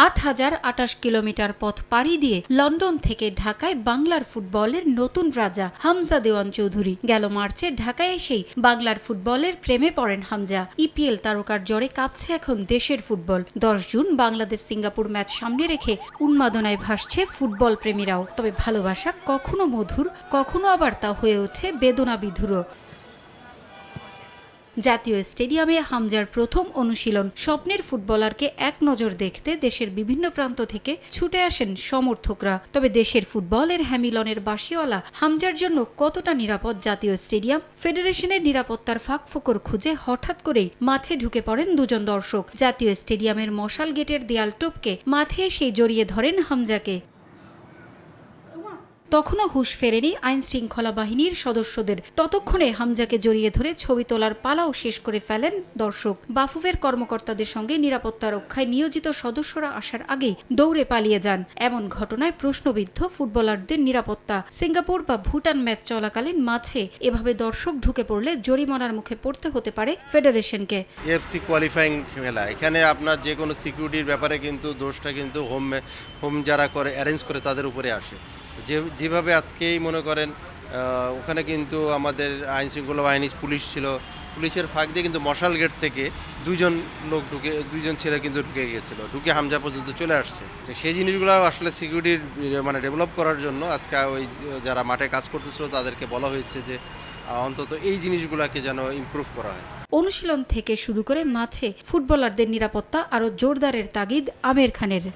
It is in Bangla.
৮,০২৮ কিলোমিটার পথ পাড়ি দিয়ে লন্ডন থেকে ঢাকায় বাংলার ফুটবলের নতুন রাজা হামজা দেওয়ান চৌধুরী। গেল মার্চে ঢাকায় এসেই বাংলার ফুটবলের প্রেমে পড়েন হামজা। ইপিএল তারকার জ্বরে কাঁপছে এখন দেশের football. ১০ June Bangladesh Singapore match সামনে রেখে উন্মাদনায় ভাসছে ফুটবল প্রেমীরাও। তবে ভালোবাসা কখনো মধুর, কখনো আবার তা হয়ে ওঠে বেদনা বিধুর। জাতীয় স্টেডিয়ামে হামজার প্রথম অনুশীলন। স্বপ্নের ফুটবলারকে এক নজর দেখতে দেশের বিভিন্ন প্রান্ত থেকে ছুটে আসেন সমর্থকরা। তবে দেশের ফুটবলের হ্যামিলনের বাঁশিওয়ালা হামজার জন্য কতটা নিরাপদ জাতীয় স্টেডিয়াম? ফেডারেশনের নিরাপত্তার ফাঁকফোকর খুঁজে হঠাৎ করেই মাঠে ঢুকে পড়েন দুজন দর্শক। জাতীয় স্টেডিয়ামের মশাল গেটের দেয়াল টপকে মাঠে এসেই জড়িয়ে ধরেন হামজাকে। তখনও হুঁশ ফেরেনি আইন শৃঙ্খলা বাহিনীর সদস্যদের। ততক্ষণে হামজাকে জড়িয়ে ধরে ছবি তোলার পালাও শেষ করে ফেলেন দর্শক। বাফুফের কর্মকর্তাদের সঙ্গে নিরাপত্তা রক্ষায় নিয়োজিত সদস্যরা আসার আগেই দৌড়ে পালিয়ে যান। এমন ঘটনায় প্রশ্নবিদ্ধ ফুটবলারদের নিরাপত্তা। সিঙ্গাপুর বা ভুটান ম্যাচ চলাকালীন মাঠে এভাবে দর্শক ঢুকে পড়লে জরিমানার মুখে পড়তে হতে পারে ফেডারেশনকে। এফসি কোয়ালিফাইং খেলা, এখানে আপনার যে কোনো সিকিউরিটির ব্যাপারে কিন্তু দোষটা কিন্তু হোম যারা করে অ্যারেঞ্জ করে তাদের উপরে আসে। যেভাবে আজকেই মনে করেন ওখানে কিন্তু আমাদের আইন শৃঙ্খলা বাহিনী পুলিশ ছিল, পুলিশের ফাঁক দিয়ে কিন্তু মশাল গেট থেকে দুইজন ছেলে কিন্তু ঢুকে গিয়েছিল, ঢুকে হামজা পর্যন্ত চলে আসছে। সেই জিনিসগুলো আসলে সিকিউরিটির ডেভেলপ করার জন্য আজকে ওই যারা মাঠে কাজ করতেছিল তাদেরকে বলা হয়েছে যে অন্তত এই জিনিসগুলোকে যেন ইমপ্রুভ করা হয়। অনুশীলন থেকে শুরু করে মাঠে ফুটবলারদের নিরাপত্তা আরও জোরদারের তাগিদ আমির খানের।